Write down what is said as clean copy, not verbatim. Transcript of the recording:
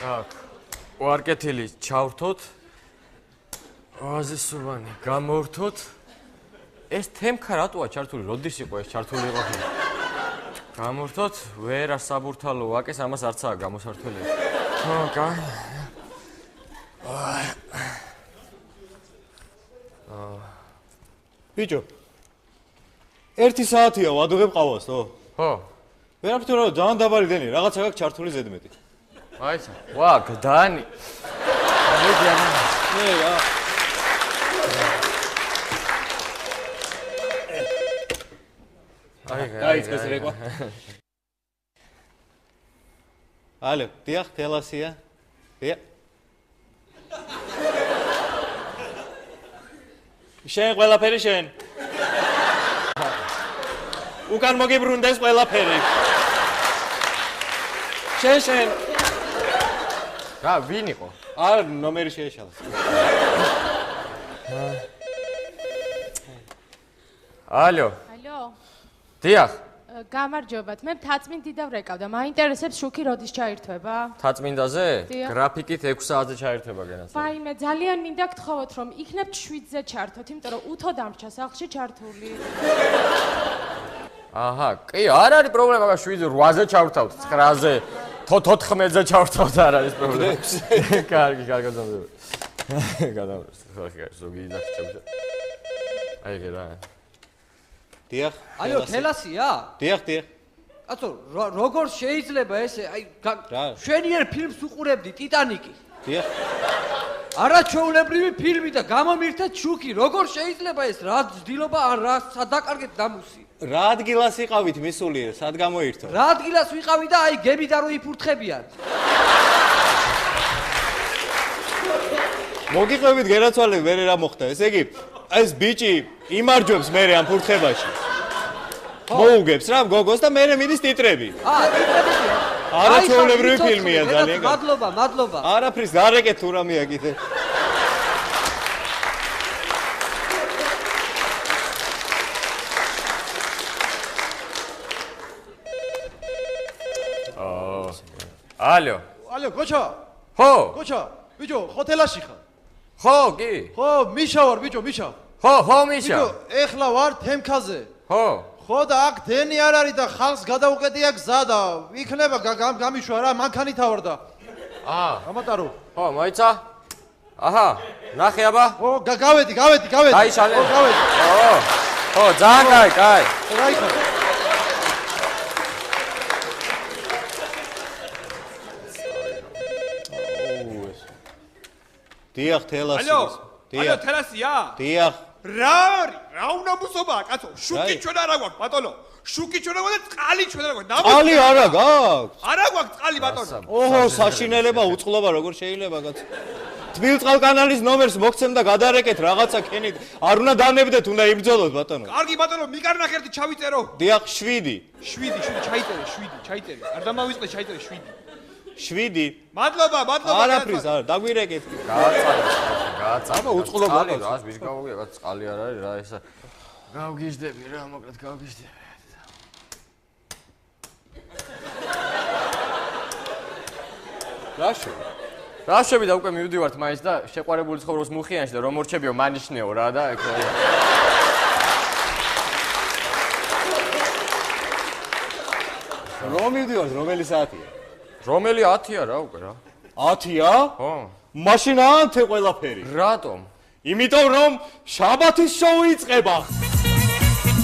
აქ ვარკეთილი ჩავრთოთ. აზისუბანი გამორთოთ. ეს თემქა რატოა ჩართული? როდის იყო ეს ჩართული ყოფილი? გამორთოთ, ვერა საბურთალო ვაკეს ამას არცაა გამოსართული. კაი. ბიჭო. 1 საათია ვადუღებ ყავასო? ხო. ვერაფერ რა ძალიან დაბალი დენი, რაღაცა გაქვს ჩართული ზედმეტი. აიცა, ვაკ, დანი. მედი არა. მე რა. გაიწეს რეკვა. ალე, დიახ, თელასია. დიახ. შენ ყველაფერი შენ. უკან მოგიბრუნდეს ყველაფერი. შენ. რა, ვინ იყო? არ ნომერი შეეშალა. ალო. ალო. დიახ. გამარჯობათ. მე თაწმინდიდა ვრეკავდა. მაინტერესებს შუქი როდის ჩაირთვება? თაწმინდაზე? დიახ. გრაფიკით 6 საათზე ჩაირთვება გენაც. ვაიმე, ძალიან მინდა გთხოვოთ, რომ იქნებ 7-ზე ჩართოთ, იმიტომ რომ უთო დამრჩა სახლში ჩართული. აჰა, კი, არ არის პრობლემა, მაგრამ 7-ზე 8-ზე ჩავრთავთ, 9-ზე, 14-ზე ჩავრთავთ, არ არის პრობლემა. კარგი, გადავდივარ. გადავდივარ, ზოგი იძახი ჩავიდა. აი რა. დიახ. აიო, თელასია? დიახ. კაცო, როგორ შეიძლება ესე? აი, შვენიერ ფილმს უყურებდი, ტიტანიკი. დიახ. არაჩვეულებრივი ფილმი და გამომირთეთ შუქი. როგორ შეიძლება ეს? რა ძდილობა ან რა სადაკარგეთ დამუსი? რა ადგილას იყავით მისული, სად გამოირთო? რა ადგილას ვიყავი და აი გებიდა რომ იფურთხებიან. მოგიყვებით გერაცვალე მერე რა მოხდა. ესე იგი, ეს ბიჭი იმარჯვებს მერე ამ ფურთხებაში. მოუგებს რა გოგოს და მერე მიდის ტიტრები. ტიტრებია. არაჩვეულებრივი ფილმია ძალიან. მადლობა. არაფრის გარეკეთ თუ რამეა კიდე. ალო. ალო, გოჩა. ხო. გოჩა. ბიჭო, ჰოთელაში ხარ? ხო, კი. ხო, მიშა ვარ, ბიჭო, მიშა. ხო, მიშა. ბიჭო, ეხლა ვარ თემქაზე. ხო. ხო და აქ დენი არ არის და ხალხს გადაუყედია გზა და იქნება გამიშვა რა, მანქანითა ვარ და. გამატარო. ხო, მოიცა? აჰა, ნახე აბა. ხო, გავედი. გაიშალე. ხო, გავედი. ხო, ძალიან კაი. რა იქ? დიახ, თელასი. ალო, თელასია? დიახ. რა არის? რა უნაბუსობაა, კაცო? შუქი ჩვენ არა გვაქვს, ბატონო. შუქი ჩვენ არა გვაქვს, წყალი ჩვენ არა გვაქვს. წყალი არა გაქვს? არა გვაქვს წყალი, ბატონო. ოჰო, საშინელება უწყლობა როგორ შეიძლება, კაცო? თბილწყალკანალის ნომერს მოგცემ და გადარეკეთ რაღაცა ქენით. არ უნდა დანებდეთ, უნდა იბრძოლოთ, ბატონო. კარგი, ბატონო, მიკარნახ ერთი ჩავიწერო. დიახ, 7. 7, ჩაიწერე. არ დამავიწყე, ჩაიწერე 7. 7. მადლობა. არაფრის, არა, დაგვირეკეთ. გააცამა უწყლობა რა, ვის გავუგია, კაც წყალი არ არის რა ესა. გავგიჟდები რა, მოკლედ გავგიჟდები. რაშები და უკვე მივდივართ მაინც და შეყვარებული ცხოვრობს მუხიანში და რომ მორჩებიო მანიშნეო რა და ეგ რომ მივდივართ, რომელი საათია? რომელი 10-ია რა უკვე რა. 10-ია? ხო. მაშინ ანთე ყველაფერი. რატომ? იმიტომ რომ შაბათის შოუ იწყება.